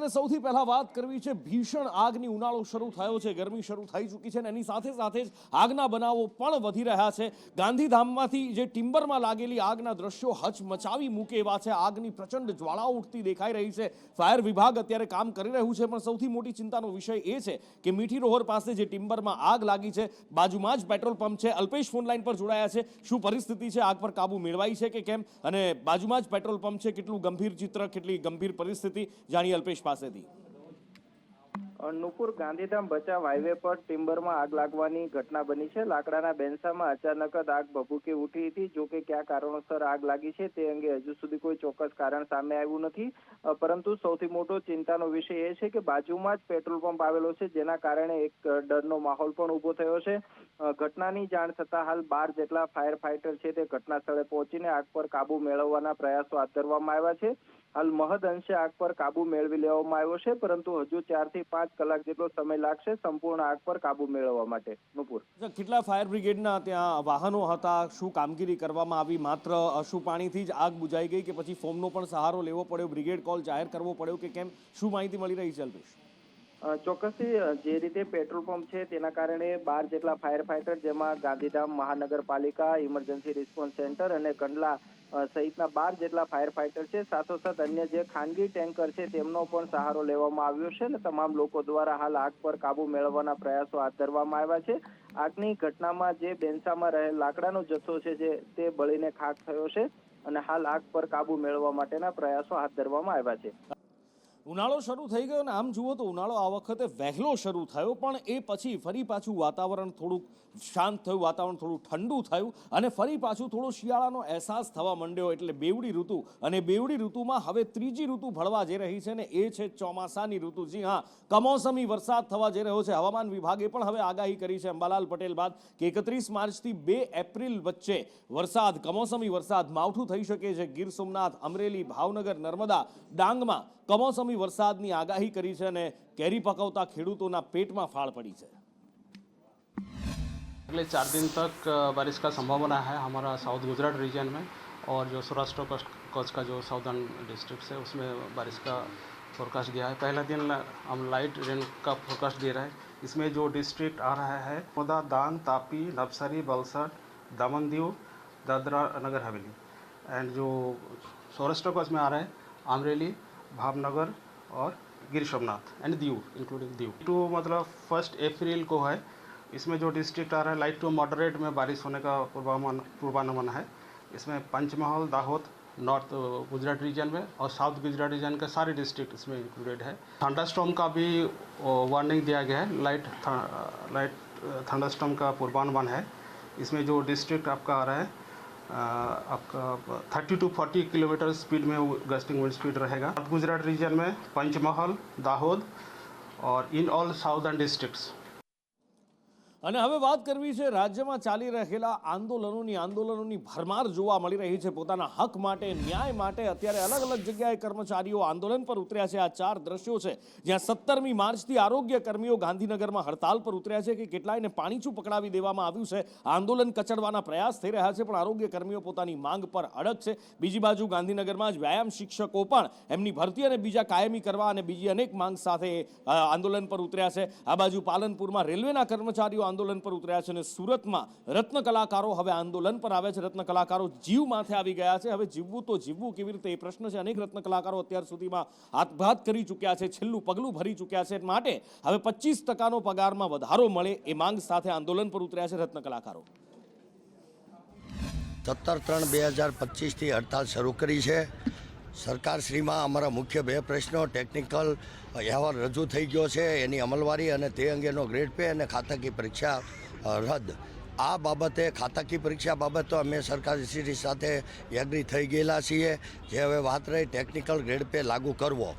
અને સૌથી પહેલા વાત કરવી છે ભીષણ આગની ઉનાળો શરૂ થયો છે, ગરમી શરૂ થઈ ચૂકી છે અને એની સાથે સાથે જ આગના બનાવો પણ વધી રહ્યા છે। ગાંધીધામમાંથી જે ટિમ્બરમાં લાગેલી આગના દ્રશ્યો હચમચાવી મૂકે એવા છે। આગની પ્રચંડ જ્વાળાઓ ઉઠતી દેખાઈ રહી છે। ફાયર વિભાગ અત્યારે કામ કરી રહ્યું છે, પણ સૌથી મોટી ચિંતાનો વિષય એ છે કે મીઠી રોહર પાસે જે ટિમ્બરમાં આગ લાગી છે, બાજુમાં જ પેટ્રોલ પંપ છે। અલ્પેશ ફોન લાઈન પર જોડાયા છે। શું પરિસ્થિતિ છે, આગ પર કાબુ મેળવાઈ છે કે કેમ, અને બાજુમાં જ પેટ્રોલ પંપ છે, કેટલું ગંભીર ચિત્ર, કેટલી ગંભીર પરિસ્થિતિ, જાણીએ અલ્પેશ પાસેથી। નુપુર ગાંધીધામ ભચાઉ હાઈવે પર ટિમ્બરમાં આગ લાગવાની ઘટના બની છે। લાકડાના બેન્સામાં અચાનક જ આગ ભભૂકી ઉઠી હતી। જો કે કયા કારણોસર આગ લાગી છે તે અંગે હજુ સુધી કોઈ ચોક્કસ કારણ સામે આવ્યું નથી, પરંતુ સૌથી મોટો ચિંતાનો વિષય એ છે કે બાજુમાં જ પેટ્રોલ પંપ આવેલો છે, જેના કારણે એક ડરનો માહોલ પણ ઉભો થયો છે। ઘટનાની જાણ થતાં હાલ 12 જેટલા ફાયર ફાઈટર છે તે ઘટના સ્થળે પહોંચીને આગ પર કાબુ મેળવવાના પ્રયાસો હાથ ધરવામાં આવ્યા છે। હાલ મહદ અંશે આગ પર કાબુ મેળવી લેવામાં આવ્યો છે, પરંતુ હજુ 4 થી 5 કલાક જેટલો સમય લાગશે સંપૂર્ણ આગ પર કાબુ મેળવવા માટે। નુપુર, કેટલા ફાયર બ્રિગેડના ત્યાં વાહનો હતા, શું કામગીરી કરવામાં આવી, માત્ર શું પાણીથી જ આગ બુઝાઈ ગઈ કે પછી ફોમનો પણ સહારો લેવો પડ્યો, બ્રિગેડ કોલ જાહેર કરવો પડ્યો કે કેમ, શું માહિતી મળી રહી છે અલ્પેશ? ચોક્કસથી જે રીતે પેટ્રોલ પંપ છે તેના કારણે 12 જેટલા ફાયર ફાઈટર, જેમાં ગાંધીધામ મહાનગરપાલિકા, ઇમરજન્સી રિસ્પોન્સ સેન્ટર અને કંડલા સહિતના 12 જેટલા ફાયર ફાઈટર છે, સાથોસાથ અન્ય જે ખાનગી ટેન્કર છે તેમનો પણ સહારો લેવામાં આવ્યો છે અને તમામ લોકો દ્વારા હાલ આગ પર કાબુ મેળવવાના પ્રયાસો હાથ ધરવામાં આવ્યા છે। આગની ઘટનામાં જે બેન્સામાં રહેલ લાકડાનો જથ્થો છે તે બળીને ખાખ થયો છે અને હાલ આગ પર કાબુ મેળવવા માટેના પ્રયાસો હાથ ધરવામાં આવ્યા છે। ઉનાળો શરૂ થઈ ગયો ને આમ જુઓ તો ઉનાળો આ વખતે વહેલો શરૂ થયો, પણ એ પછી ફરી પાછું વાતાવરણ થોડુંક શાંત થયું, વાતાવરણ થોડું ઠંડુ થયું અને ફરી પાછું થોડો શિયાળાનો અહેસાસ થવા માંડ્યો, એટલે બેવડી ઋતુ। અને બેવડી ઋતુમાં હવે ત્રીજી ઋતુ ભળવા જઈ રહી છે ને એ છે ચોમાસાની ઋતુ। જી હા, કમોસમી વરસાદ થવા જઈ રહ્યો છે। હવામાન વિભાગે પણ હવે આગાહી કરી છે અંબાલાલ પટેલ બાદ કે 31 માર્ચથી 2 એપ્રિલ વચ્ચે વરસાદ, કમોસમી વરસાદ માવઠું થઈ શકે છે। ગીર સોમનાથ, અમરેલી, ભાવનગર, નર્મદા, ડાંગમાં કમોસમી વરસાદની આગાહી કરી છે અને કેરી પકવતા ખેડૂતોના पेटમાં फाड़ पड़ी है। अगले 4 दिन तक बारिश का संभावना है हमारा साउथ गुजरात रीजन में, और जो सौराष्ट्र कच्छ का जो साउदर्न डिस्ट्रिक्ट है उसमें बारिश का फोरकास्ट दिया है। पहला दिन हम लाइट रेन का फोरकास्ट दे रहा है। इसमें जो डिस्ट्रिक्ट आ रहा है नर्मदा, डांग, तापी, नवसारी, वलसाड, दमन दीव, दादरा नगर हवेली, एंड जो सौराष्ट्र कच्छ में आ रहा है अमरेली, भावनगर और गिर सोमनाथ एंड दीव, इंक्लूडिंग दीव। तो मतलब 1 अप्रैल को है। इसमें जो डिस्ट्रिक्ट आ रहा है लाइट टू मॉडरेट में बारिश होने का पूर्वानुमान है। इसमें पंचमहल, दाहोद, नॉर्थ गुजरात रीजन में और साउथ गुजरात रीजन के सारे डिस्ट्रिक्ट इसमें इंक्लूडेड है। थंडरस्टॉर्म का भी वार्निंग दिया गया है, लाइट थंडरस्टॉर्म का पूर्वानुमान है। इसमें जो डिस्ट्रिक्ट आपका आ रहा है आपका 30 to 40 किलोमीटर स्पीड में गस्टिंग विंड स्पीड रहेगा। गुजरात रीजन में पंचमहल, दाहोद और इन ऑल साउदर्न डिस्ट्रिक्ट्स। અને હવે વાત કરવી છે રાજ્યમાં ચાલી રહેલા આંદોલનોની ભરમાર જોવા મળી રહી છે। પોતાના હક માટે, ન્યાય માટે અત્યારે અલગ અલગ જગ્યાએ કર્મચારીઓ આંદોલન પર ઉતર્યા છે। આ 4 દ્રશ્યો છે જ્યાં 17મી માર્ચથી આરોગ્ય કર્મીઓ ગાંધીનગરમાં હડતાલ પર ઉતર્યા છે કે કેટલાયને પાણીચું પકડાવી દેવામાં આવ્યું છે। આંદોલન કચડવાના પ્રયાસ થઈ રહ્યા છે, પણ આરોગ્ય કર્મીઓ પોતાની માંગ પર અડગ છે। બીજી બાજુ ગાંધીનગરમાં જ વ્યાયામ શિક્ષકો પણ એમની ભરતી અને બીજા કાયમી કરવા અને બીજી અનેક માંગ સાથે આંદોલન પર ઉતર્યા છે। આ બાજુ પાલનપુરમાં રેલવેના કર્મચારીઓ આંદોલન પર ઉતર્યા છે અને સુરતમાં રત્ન કલાકારો હવે આંદોલન પર આવે છે। રત્ન કલાકારો જીવ માથે આવી ગયા છે। હવે જીવવું તો જીવવું કેવી રીતે એ પ્રશ્ન છે। અનેક રત્ન કલાકારો અત્યાર સુધીમાં આપઘાત કરી ચૂક્યા છે, છેલ્લું પગલું ભરી ચૂક્યા છે, માટે હવે 25% પગારમાં વધારો મળે એ માંગ સાથે આંદોલન પર ઉતર્યા છે રત્ન કલાકારો। 17/3/2025 થી હડતાલ શરૂ કરી છે। સરકારશ્રીમાં અમારા મુખ્ય 2 પ્રશ્નો, ટેકનિકલ અહેવાલ રજૂ થઈ ગયો છે, એની અમલવારી અને તે અંગેનો ગ્રેડ પે અને ખાતાકી પરીક્ષા રદ। આ બાબતે ખાતાકી પરીક્ષા બાબત તો અમે સરકારશ્રી સાથે એગ્રી થઈ ગયેલા છીએ। જે હવે વાત રહી ટેકનિકલ ગ્રેડ પે લાગુ કરવો,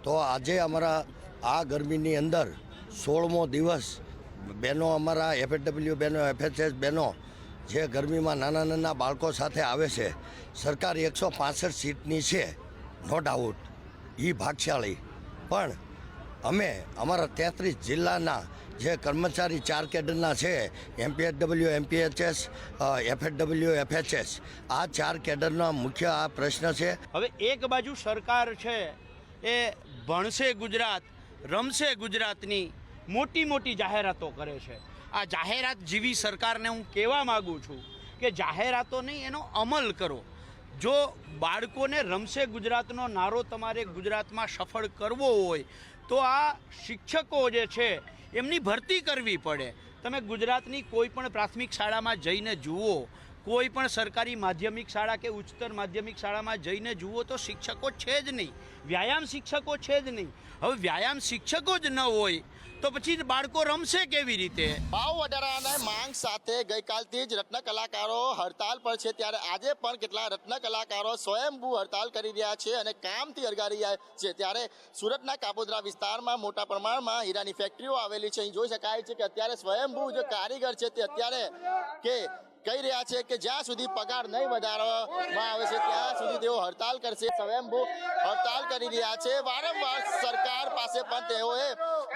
તો આજે અમારા આ ગરમીની અંદર 16મો દિવસ બહેનો, અમારા એફએડબલ્યુ બહેનો, એફએચએસ બહેનો જે ગરમીમાં નાના નાના બાળકો સાથે આવે છે। સરકાર 165 સીટની છે, નો ડાઉટ, એ ભાગશાળી, પણ અમે અમારા 33 જિલ્લાના જે કર્મચારી 4 કેડરના છે, એમપીએચડબલ્યુ, એમપીએચએસ, એફએડબલ્યુ, એફએચએસ, આ 4 કેડરના મુખ્ય આ પ્રશ્ન છે। હવે એક બાજુ સરકાર છે એ ભણશે ગુજરાત રમશે ગુજરાતની મોટી મોટી જાહેરાતો કરે છે. આ જાહેરાત જેવી સરકારને હું કહેવા માગું છું કે જાહેરાતો નહીં, એનો અમલ કરો. જો બાળકોને રમશે ગુજરાતનો નારો તમારે ગુજરાતમાં સફળ કરવો હોય તો આ શિક્ષકો જે છે એમની ભરતી કરવી પડે. તમે ગુજરાતની કોઈ પણ પ્રાથમિક શાળામાં જઈને જુઓ, કોઈ પણ સરકારી માધ્યમિક શાળા કે ઉચ્ચતર માધ્યમિક શાળામાં જઈને જુઓ તો શિક્ષકો છે જ નહીં, વ્યાયામ શિક્ષકો છે જ નહીં. હવે વ્યાયામ શિક્ષકો જ ન હોય તો પછી બાળકો રમશે કેવી રીતે? ભાવ વધારાની માંગ સાથે ગઈકાલથી જ રત્ન કલાકારો હડતાલ પર છે, ત્યારે આજે પણ કેટલા રત્ન કલાકારો સ્વયંભૂ હડતાલ કરી રહ્યા છે અને કામથી અરગારી રહ્યા છે. ત્યારે સુરતના કાપોદ્રા વિસ્તારમાં મોટા પ્રમાણમાં હીરાની ફેક્ટરીઓ આવેલી છે. અહીં જોઈ શકાય છે કે અત્યારે સ્વયંભૂ જે કારીગર છે તે અત્યારે કે કહી રહ્યા છે કે જ્યાં સુધી પગાર નહીં વધારવામાં આવે છે ત્યાં સુધી તેઓ હડતાલ કરશે. સ્વયંભૂ હડતાલ કરી રહ્યા છે. વારંવાર સરકાર પાસે પણ તેઓએ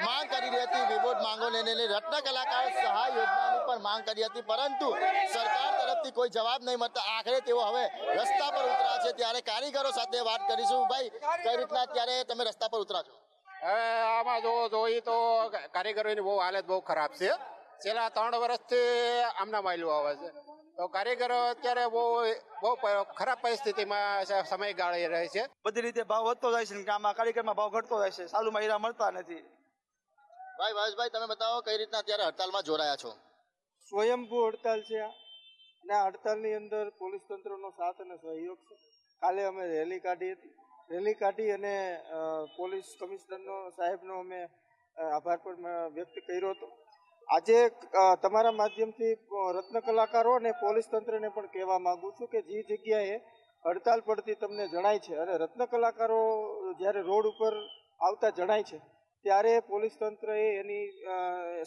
માંગ કરી રહી હતી, વિવિધ માંગોને લઈને રત્ન કલાકાર સહાય યોજનાની પણ માંગ કરી હતી, પરંતુ સરકાર તરફથી કોઈ જવાબ નહીં મળતા આખરે તેઓ હવે રસ્તા પર ઉતર્યા છે. ત્યારે કારીગરો સાથે વાત કરીશું. ભાઈ, કઈ રીતના અત્યારે તમે રસ્તા પર ઉતરા છો? હવે આમાં જોઈએ તો કારીગરોની બહુ હાલત બહુ ખરાબ છે. છેલ્લા 3 વર્ષથી આમના માયલું આવે છે તો કારીગરો અત્યારે બહુ ખરાબ પરિસ્થિતિમાં સમયગાળી રહે છે. બધી રીતે ભાવ વધતો જાય છે, આમાં કારીગરમાં ભાવ ઘટતો જાય છે, સાલુમાં હીરા મળતા નથી. ભાઈ ભાવેશભાઈ, તમે બતાવો કઈ રીતના અત્યારે હડતાલમાં જોડાયા છો? સ્વયંભૂ હડતાલ છે અને આ હડતાલની અંદર પોલીસ તંત્રનો સાથ અને સહયોગ છે. કાલે અમે રેલી કાઢી અને પોલીસ કમિશનરનો સાહેબનો અમે આભાર પણ વ્યક્ત કર્યો હતો. આજે તમારા માધ્યમથી રત્ન કલાકારો અને પોલીસ તંત્રને પણ કહેવા માંગુ છું કે જે જગ્યાએ હડતાલ પડતી તમને જણાય છે અને રત્ન કલાકારો જ્યારે રોડ ઉપર આવતા જણાય છે ત્યારે પોલીસ તંત્રએ એની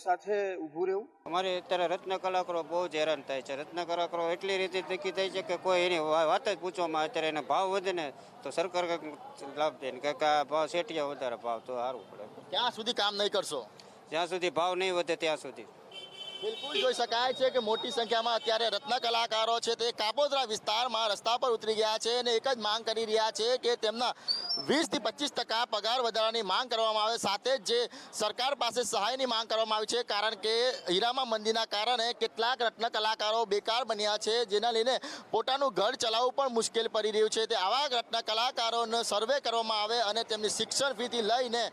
સાથે ઊભું રહેવું. અમારે અત્યારે રત્ન કલાકારો બહુ જ હેરાન થાય છે. રત્ન કલાકારો એટલી રીતે દુઃખી થાય છે કે કોઈ એની વાત જ પૂછવામાં. અત્યારે એને ભાવ વધે ને તો સરકાર કંઈક લાભ દે ને કંઈક આ ભાવ સેટિયા વધારે ભાવ તો સારું પડે. ક્યાં સુધી કામ નહીં કરશો? જ્યાં સુધી ભાવ નહીં વધે ત્યાં સુધી. બિલકુલ જોઈ શકાય છે કે મોટી સંખ્યામાં અત્યારે રત્ન કલાકારો છે તે કાપોદ્રા વિસ્તારમાં રસ્તા પર ઉતરી ગયા છે અને એક જ માંગ કરી રહ્યા છે કે તેમના 20 થી 25% પગાર વધારાની માંગ કરવામાં આવે. સાથે જ જે સરકાર પાસે સહાયની માંગ કરવામાં આવી છે, કારણ કે હીરામાં મંદીના કારણે કેટલાક રત્ન કલાકારો બેકાર બન્યા છે, જેના લઈને પોતાનું ઘર ચલાવવું પણ મુશ્કેલ પડી રહ્યું છે. તે આવા રત્ન કલાકારોનો સર્વે કરવામાં આવે અને તેમની શિક્ષણ ફીથી લઈને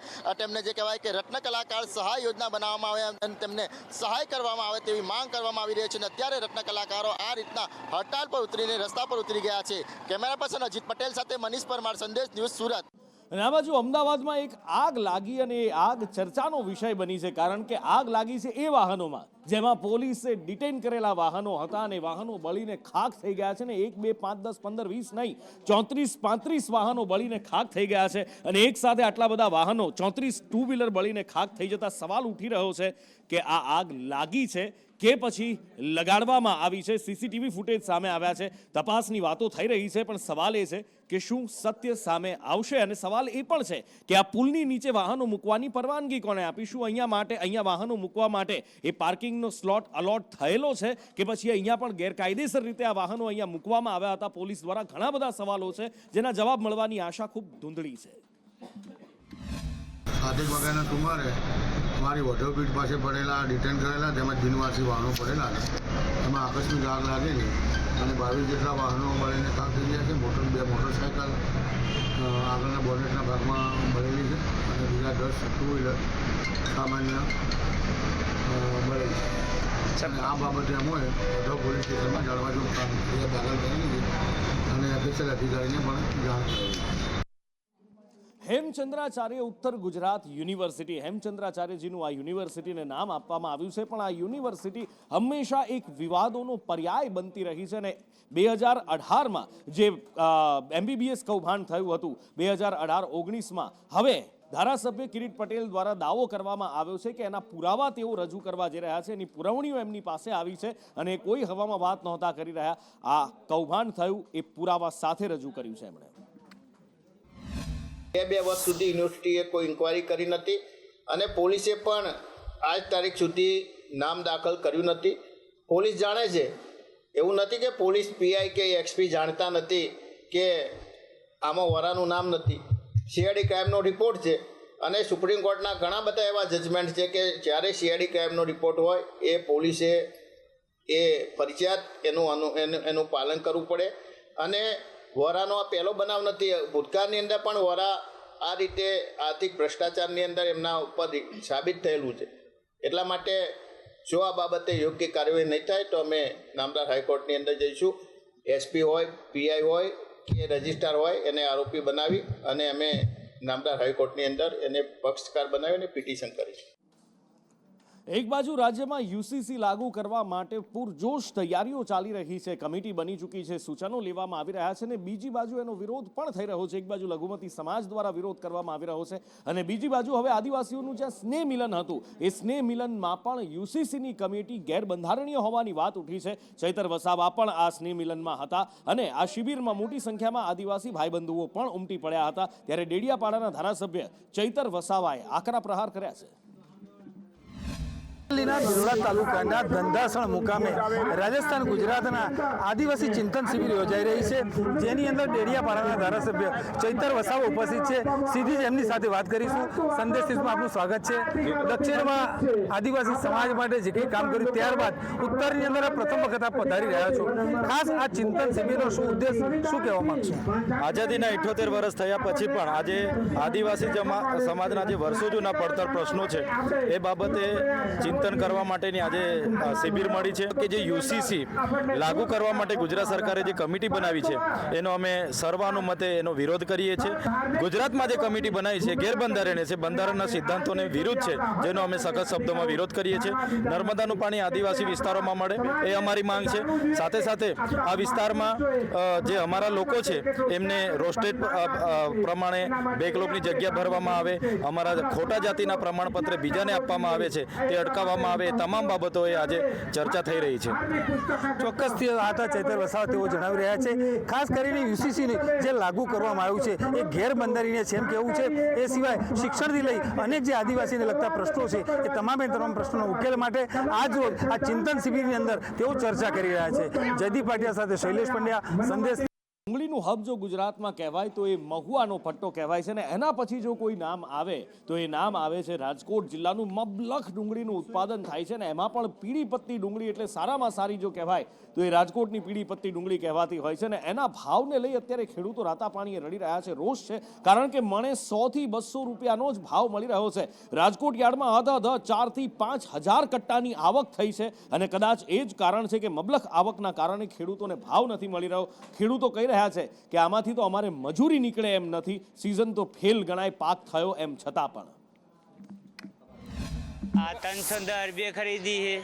તેમને જે કહેવાય કે રત્ન કલાકાર સહાય યોજના બનાવવામાં આવે અને તેમને સહાય કરવામાં આવે તેવી માંગ કરવામાં આવી રહી છે. અને અત્યારે રત્ન કલાકારો આ રીતના હડતાલ પર ઉતરીને રસ્તા પર ઉતરી ગયા છે. કેમેરા પર્સન અજીત પટેલ સાથે મનીષ પરમાર, સંદેશ ન્યૂઝ, સુરત. અને આ બાજુ અમદાવાદમાં એક આગ લાગી અને એ આગ ચર્ચાનો વિષય બની છે, કારણ કે આગ લાગી છે એ વાહનોમાં જેમાં પોલીસે ડિટેન કરેલા વાહનો હતા અને વાહનો બળીને ખાખ થઈ ગયા છે ને 1, 2, 5, 10, 15, 20 નહીં 34-35 વાહનો બળીને ખાખ થઈ ગયા છે. અને એક સાથે આટલા બધા વાહનો 34 ટુ વ્હીલર બળીને ખાખ થઈ જતા સવાલ ઉઠી રહ્યો છે કે આ આગ લાગી છે કે પછી લગાડવામાં આવી છે. સીસીટીવી ફૂટેજ સામે આવ્યા છે, તપાસની વાતો થઈ રહી છે, પણ સવાલ એ છે કે શું સત્ય સામે આવશે? અને સવાલ એ પણ છે કે આ પુલની નીચે વાહનો મૂકવાની પરવાનગી કોણે આપી? શું અહીંયા વાહનો મૂકવા માટે એ પાર્કિંગનો સ્લોટ અલોટ થયેલો છે કે પછી અહીંયા પણ ગેરકાયદેસર રીતે આ વાહનો અહીંયા મૂકવામાં આવ્યા હતા? પોલીસ દ્વારા ઘણા બધા સવાલો છે જેના જવાબ મળવાની આશા ખૂબ ધૂંધળી છે. 7 વાગ્યાના સુમારે અમારી વઢોપીઠ પાસે પડેલા ડિટેન કરેલા તેમજ બિનવાસી વાહનો પડેલા એમાં આકસ્મિક આગ લાગેલી અને 22 જેટલા વાહનો બળીને ખાખ થઈ ગયા છે. 2 મોટરસાયકલ આગળના બોનેટના ભાગમાં બળેલી છે અને બીજા 10 ટુ વ્હીલર સામાન્ય બળેલી છે. અને આ બાબતે અમોએ વઢો પોલીસ સ્ટેશનમાં જાળવાજોગ ફરિયાદ દાખલ કરેલી છે અને સ્પેશિયલ અધિકારીને પણ જાણ કરેલી છે. હેમચંદ્રાચાર્ય ઉત્તર ગુજરાત યુનિવર્સિટી, હેમચંદ્રાચાર્યજીનું આ યુનિવર્સિટીને નામ આપવામાં આવ્યું છે, પણ આ યુનિવર્સિટી હંમેશા એક વિવાદોનો પર્યાય બનતી રહી છે. અને 2018માં જે MBBS કૌભાંડ થયું હતું 2018-19માં હવે ધારાસભ્ય કિરીટ પટેલ દ્વારા દાવો કરવામાં આવ્યો છે કે એના પુરાવા તેઓ રજૂ કરવા જઈ રહ્યા છે. એની પુરવણીઓ એમની પાસે આવી છે અને કોઈ હવામાં વાત નહોતા કરી રહ્યા. આ કૌભાંડ થયું એ પુરાવા સાથે રજૂ કર્યું છે એમણે. 2 વર્ષ સુધી યુનિવર્સિટીએ કોઈ ઇન્કવાયરી કરી નથી અને પોલીસે પણ આજ તારીખ સુધી નામ દાખલ કર્યું નથી. પોલીસ જાણે છે, એવું નથી કે પોલીસ PI કે XP જાણતા નથી કે આમાં વરાનું નામ નથી. સીઆઈડી ક્રાઇમનો રિપોર્ટ છે અને સુપ્રીમ કોર્ટના ઘણા બધા એવા જજમેન્ટ છે કે જ્યારે સીઆઈડી ક્રાઇમનો રિપોર્ટ હોય એ પોલીસે એ ફરજિયાત એનું પાલન કરવું પડે. અને વોરાનો આ પહેલો બનાવ નથી. ભૂતકાળની અંદર પણ વોરા આ રીતે આર્થિક ભ્રષ્ટાચારની અંદર એમના ઉપર સાબિત થયેલું છે. એટલા માટે જો આ બાબતે યોગ્ય કાર્યવાહી નહીં થાય તો અમે નામદાર હાઈકોર્ટની અંદર જઈશું. એસપી હોય, પીઆઈ હોય કે રજિસ્ટ્રાર હોય એને આરોપી બનાવી અને અમે નામદાર હાઈકોર્ટની અંદર એને પક્ષકાર બનાવી અને પિટિશન કરીશું. એક બાજુ રાજ્યમાં યુસીસી લાગુ કરવા માટે પૂરજોશ તૈયારીઓ ચાલી રહી છે, કમિટી બની ચૂકી છે, સૂચનો લેવામાં આવી રહ્યા છે અને બીજી બાજુ એનો વિરોધ પણ થઈ રહ્યો છે. એક બાજુ લઘુમતી સમાજ દ્વારા વિરોધ કરવામાં આવી રહ્યો છે અને બીજી બાજુ હવે આદિવાસીઓનું જ્યાં સ્નેહ મિલન હતું એ સ્નેહ મિલનમાં પણ યુસીસીની કમિટી ગેરબંધારણીય હોવાની વાત ઉઠી છે. ચૈતર વસાવા પણ આ સ્નેહ મિલનમાં હતા અને આ શિબિરમાં મોટી સંખ્યામાં આદિવાસી ભાઈબંધુઓ પણ ઉમટી પડ્યા હતા. ત્યારે ડેડિયાપાડાના ધારાસભ્ય ચૈતર વસાવાએ આકરા પ્રહાર કર્યા છે. ભિલોડા તાલુકાના ધંધાસણ મુકામે રાજસ્થાન ગુજરાતના આદિવાસી ચિંતન શિબિર યોજાઈ રહી છે, જેની અંદર ડેડિયાપાડાના ધારાસભ્ય ચૈતર વસાવા ઉપસ્થિત છે. સીધી જ એમની સાથે વાત કરીશું. સંદેશ ન્યૂઝમાં આપનું સ્વાગત છે. દક્ષિણમાં આદિવાસી સમાજ માટે જે કંઈ કામ કર્યું ત્યારબાદ ઉત્તરની અંદર પ્રથમ વખત આપ પધારી રહ્યા છો. ખાસ આ ચિંતન શિબિરનો શું ઉદ્દેશ, શું કહેવા માંગશો? આઝાદીના 78 વર્ષ થયા પછી પણ આજે આદિવાસી સમાજના જે વર્ષો જૂના પડતર પ્રશ્નો છે એ બાબતે ચિંતન કરવા માટેની આજે શિબિર મળી છે કે જે યુસીસી લાગુ કરવા માટે ગુજરાત સરકારે જે કમિટી બનાવી છે એનો અમે સર્વાનુમતે એનો વિરોધ કરીએ છીએ. ગુજરાતમાં જે કમિટી બનાવી છે ગેરબંધારણીય છે, બંધારણના સિદ્ધાંતોને વિરુદ્ધ છે, જેનો અમે સખત શબ્દોમાં વિરોધ કરીએ છીએ. નર્મદાનું પાણી આદિવાસી વિસ્તારોમાં મળે એ અમારી માંગ છે. સાથે સાથે આ વિસ્તારમાં જે અમારા લોકો છે એમને રોસ્ટેડ પ્રમાણે બેકલોકની જગ્યા ભરવામાં આવે, અમારા ખોટા જાતિના પ્રમાણપત્ર બીજાને આપવામાં આવે છે તે અટકાવવામાં આવે, તમામ બાબતો એ આજે ચર્ચા થઈ રહી છે. ચોક્કસથી આ હતા ચૈતર વસાવા, તેઓ જણાવી રહ્યા છે. ખાસ કરીને યુસીસીને જે લાગુ કરવામાં આવ્યું છે એ ગેરબંધારણીય છે એમ કહેવું છે. એ સિવાય શિક્ષણથી લઈ અનેક જે આદિવાસીને લગતા પ્રશ્નો છે એ તમામ પ્રશ્નોનો ઉકેલ માટે આજ રોજ આ ચિંતન શિબિરની અંદર તેઓ ચર્ચા કરી રહ્યા છે. જયદીપ પાટિયા સાથે શૈલેષ પંડ્યા, સંદેશ. ડુંગળીનું હબ જો ગુજરાતમાં કહેવાય તો એ મહુવાનો પટ્ટો કહેવાય છે અને એના પછી જો કોઈ નામ આવે તો એ નામ આવે છે રાજકોટ જિલ્લાનું. મબલખ ડુંગળીનું ઉત્પાદન થાય છે ને એમાં પણ પીળી પત્તી ડુંગળી એટલે સારામાં સારી જો કહેવાય તો એ રાજકોટની પીળી પત્તી ડુંગળી કહેવાતી હોય છે ને એના ભાવને લઈ અત્યારે ખેડૂતો રાતા પાણીએ રડી રહ્યા છે. રોષ છે કારણ કે મણે 100 થી 200 રૂપિયાનો જ ભાવ મળી રહ્યો છે. રાજકોટ યાર્ડમાં 4 થી 5 હજાર કટ્ટાની આવક થઈ છે અને કદાચ એ જ કારણ છે કે મબલખ આવકના કારણે ખેડૂતોને ભાવ નથી મળી રહ્યો. ખેડૂતો કહી રહ્યા છે કે આમાંથી તો અમારે મજૂરી નીકળે એમ નથી, સિઝન તો ફેલ ગણાય પાક થયો એમ છતાં પણ. આ 310 રૂપિયા ખરીદી છે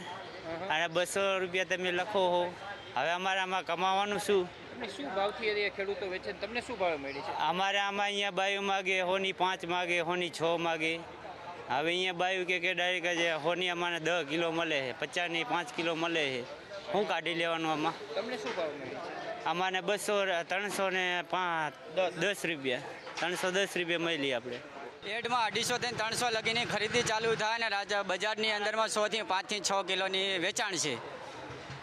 અને 200 રૂપિયા તમે લખો હો. હવે અમારે આમાં કમાવાનું શું? શું ભાવથી ખેડૂતો વેચે, તમને શું ભાવે મળી છે? અમારે આમાં અહીંયા બાયું માગે, હોની 5 માગે, હોની 6 માગે. હવે અહીંયા બાયું કે ડાયરેક્ટ જે હોની અમારે 10 કિલો મળે છે, 50ની 5 કિલો મળે છે. શું કાઢી લેવાનું આમાં? તમને શું ભાવ મળી છે? અમારે 200, 310 રૂપિયા, 310 રૂપિયા મળી આપણે. એડમાં 250 થી 300 લગીની ખરીદી ચાલુ થાય ને બજારની અંદરમાં 100 થી 5 થી 6 કિલોની વેચાણ છે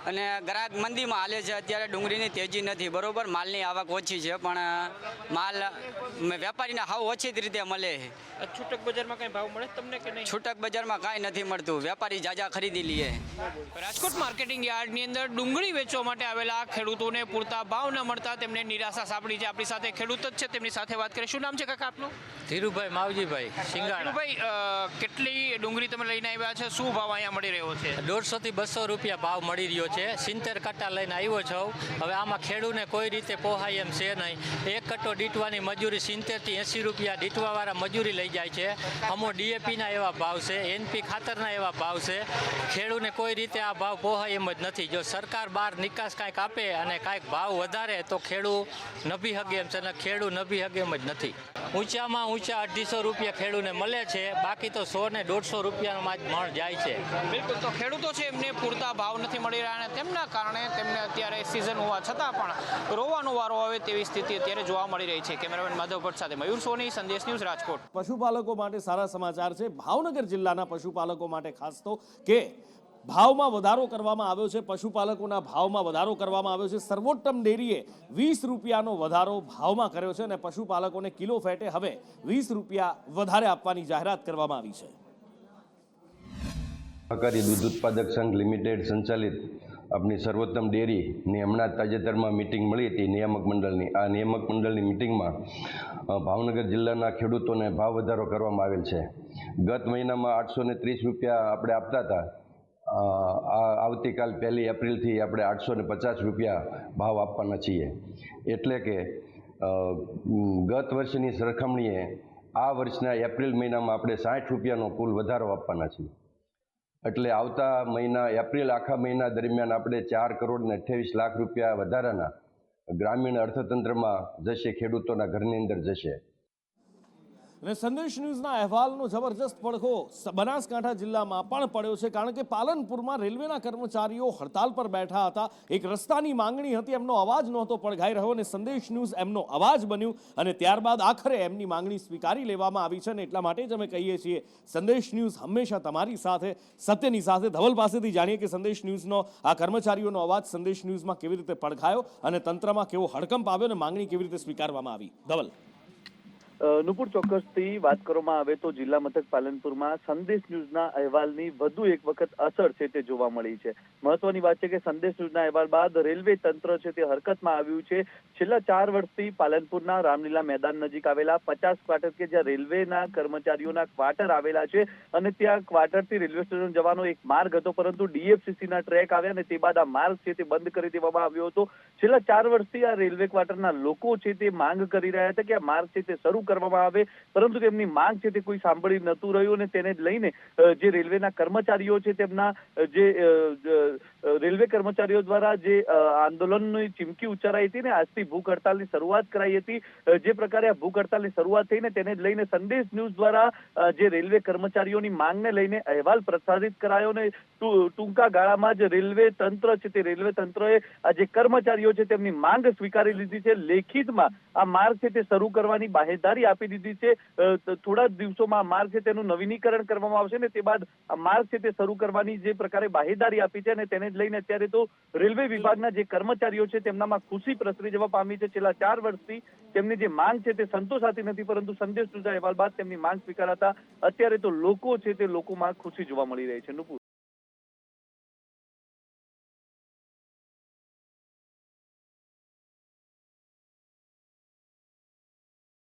અને ગ્રાહક મંદીમાં હાલે છે. અત્યારે ડુંગળીની તેજી નથી, બરોબર, માલની આવક ઓછી છે પણ માલ વેપારીને હાવ ઓછી જ રીતે મળે છે. છૂટક બજારમાં કઈ ભાવ મળે તમને કે નહીં? છૂટક બજારમાં કાંઈ નથી મળતું, વેપારી જાજા ખરીદી લે. રાજકોટ માર્કેટિંગ યાર્ડની અંદર ડુંગળી વેચવા માટે આવેલા ખેડૂતોને પૂરતા ભાવ ન મળતા તેમને નિરાશા સાંપડી છે. આપણી સાથે ખેડૂત જ છે, તેમની સાથે વાત કરીએ. શું નામ છે કાકા આપનું? ધીરુભાઈ માવજીભાઈ સિંગાણા. ધીરુભાઈ, કેટલી ડુંગળી તમે લઈને આવ્યા છે? શું ભાવ અહીંયા મળી રહ્યો છે? 150 થી 200 રૂપિયા ભાવ મળી રહ્યો છે. 70 કટ્ટા લઈને આવ્યો છું. હવે આમાં ખેડૂને કોઈ રીતે પોહાય એમ છે નહીં. એક કટ્ટો ડીટવાની મજૂરી 70 થી 80 રૂપિયા ડીટવાવાળા મજૂરી લઈ જાય છે. અમો ડીએપીના એવા ભાવ છે, એનપી ખાતરના એવા ભાવ છે. ખેડૂને કોઈ રીતે આ ભાવ પોહાય એમ જ નથી. જો સરકાર બહાર નિકાસ કાંઈક આપે અને કાંઈક ભાવ વધારે તો ખેડૂ નભી હગે એમ છે અને ખેડૂ નભી હગે એમ જ નથી. ઊંચામાં ઊંચા 250 રૂપિયા ખેડૂને મળે છે, બાકી તો 100 ને 150 રૂપિયામાં જ મણ જાય છે. બિલકુલ, તો ખેડૂતો છે એમને પૂરતા ભાવ નથી મળી રહ્યા અને તેમના કારણે તેમને અત્યારે સિઝન હોવા છતાં પણ રોવાનો વારો આવે તેવી સ્થિતિ અત્યારે જોવા મળી રહી છે. કેમેરામેન માધવ ભટ્ટ સાથે મયુર સોની, સંદેશ ન્યૂઝ, રાજકોટ. પશુપાલકો માટે સારા સમાચાર છે. ભાવનગર જિલ્લાના પશુપાલકો માટે ખાસ તો કે ભાવમાં વધારો કરવામાં આવ્યો છે, પશુપાલકોના ભાવમાં વધારો કરવામાં આવ્યો છે. સર્વોત્તમ ડેરીએ 20 રૂપિયાનો વધારો ભાવમાં કર્યો છે અને પશુપાલકોને કિલો ફેટે હવે 20 રૂપિયા વધારે આપવાની જાહેરાત કરવામાં આવી છે. સહકારી દૂધ ઉત્પાદક સંઘ લિમિટેડ સંચાલિત આપણી સર્વોત્તમ ડેરીની હમણાં તાજેતરમાં મિટિંગ મળી હતી નિયામક મંડળની. આ નિયામક મંડળની મિટિંગમાં ભાવનગર જિલ્લાના ખેડૂતોને ભાવ વધારો કરવામાં આવેલ છે. ગત મહિનામાં 830 રૂપિયા આપણે આપતા હતા. આવતીકાલ 1 એપ્રિલથી આપણે 850 રૂપિયા ભાવ આપવાના છીએ. એટલે કે ગત વર્ષની સરખામણીએ આ વર્ષના એપ્રિલ મહિનામાં આપણે 60 રૂપિયાનો કુલ વધારો આપવાના છીએ. એટલે આવતા મહિના એપ્રિલ આખા મહિના દરમિયાન આપણે 4,28,00,000 રૂપિયા વધારાના ગ્રામીણ અર્થતંત્રમાં જશે, ખેડૂતોના ઘરની અંદર જશે. અને સંદેશ ન્યૂઝના અહેવાલનો જબરજસ્ત પડઘો બનાસકાંઠા જિલ્લામાં પણ પડ્યો છે, કારણ કે પાલનપુરમાં રેલવેના કર્મચારીઓ હડતાલ પર બેઠા હતા. એક રસ્તાની માંગણી હતી, એમનો અવાજ નહોતો પડઘાઈ રહ્યો અને સંદેશ ન્યૂઝ એમનો અવાજ બન્યું અને ત્યારબાદ આખરે એમની માંગણી સ્વીકારી લેવામાં આવી છે. અને એટલા માટે જ અમે કહીએ છીએ સંદેશ ન્યૂઝ હંમેશા તમારી સાથે, સત્યની સાથે. ધવલ પાસેથી જાણીએ કે સંદેશ ન્યૂઝનો આ કર્મચારીઓનો અવાજ સંદેશ ન્યૂઝમાં કેવી રીતે પડઘાયો અને તંત્રમાં કેવો હડકંપ આવ્યો અને માંગણી કેવી રીતે સ્વીકારવામાં આવી. ધવલ. નુપુર, ચોક્કસથી વાત કરવામાં આવે તો જિલ્લા મથક પાલનપુરમાં સંદેશ ન્યૂઝના અહેવાલની વધુ એક વખત અસર છે તે જોવા મળી છે. મહત્વની વાત છે કે સંદેશ ન્યૂઝના અહેવાલ બાદ રેલવે તંત્ર છે તે હરકતમાં આવ્યું છે. છેલ્લા 4 વર્ષથી પાલનપુરના રામલીલા મેદાન નજીક આવેલા 50 ક્વાર્ટર કે જ્યાં રેલવેના કર્મચારીઓના ક્વાર્ટર આવેલા છે અને ત્યાં ક્વાર્ટરથી રેલવે સ્ટેશન જવાનો એક માર્ગ હતો, પરંતુ ડીએફસીસીના ટ્રેક આવ્યા અને તે બાદ આ માર્ગ છે તે બંધ કરી દેવામાં આવ્યો હતો. છેલ્લા 4 વર્ષથી આ રેલવે ક્વાર્ટરના લોકો છે તે માંગ કરી રહ્યા હતા કે આ માર્ગ છે તે શરૂ કરવામાં આવે, પરંતુ તેમની માંગ છે તે કોઈ સાંભળી નતું રહ્યું અને તેને લઈને જે રેલવેના કર્મચારીઓ છે તેમના જે રેલવે કર્મચારીઓ દ્વારા જે આંદોલનની ચીમકી ઉચ્ચારાઈ હતી ને આજથી ભૂખ હડતાલની શરૂઆત કરાઈ હતી. જે પ્રકારે આ ભૂખ હડતાલની શરૂઆત થઈને તેને લઈને સંદેશ ન્યૂઝ દ્વારા જે રેલવે કર્મચારીઓની માંગને લઈને અહેવાલ પ્રસારિત કરાયો ને ટૂંકા ગાળામાં જ રેલવે તંત્ર છે તે રેલવે તંત્રએ આ જે કર્મચારીઓ છે તેમની માંગ સ્વીકારી લીધી છે. લેખિતમાં આ માર્ગ છે તે શરૂ કરવાની બાહેધરી આપી દીધી છે. થોડા દિવસોમાં આ માર્ગ છે તેનું નવીનીકરણ કરવામાં આવશે ને તે બાદ આ માર્ગ છે તે શરૂ કરવાની જે પ્રકારે બાહેધરી આપી છે અને તેને જ લઈને અત્યારે તો રેલવે વિભાગના જે કર્મચારીઓ છે તેમનામાં ખુશી પ્રસરી જવા પામી છે. છેલ્લા 4 વર્ષથી તેમની જે માંગ છે તે સંતોષાતી નથી, પરંતુ સંદેશ ન્યૂઝના અહેવાલ બાદ તેમની માંગ સ્વીકારાતા અત્યારે તો લોકો છે તે લોકોમાં ખુશી જોવા મળી રહી છે. નુપુર.